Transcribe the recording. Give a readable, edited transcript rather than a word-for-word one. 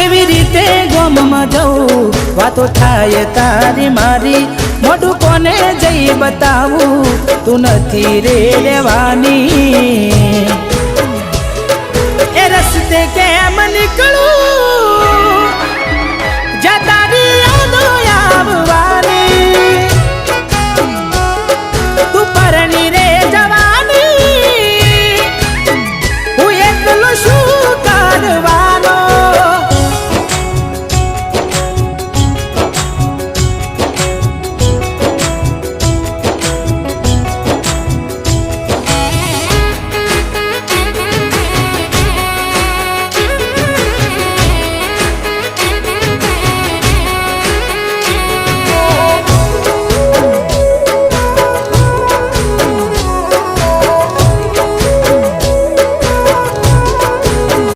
કેવી રીતે ગોમમાં જવું વાતો થાય તારી મારી મોઢું કોને જઈ બતાવું તું નથી રે રહેવાની એ રસ્તે કેમ નીકળું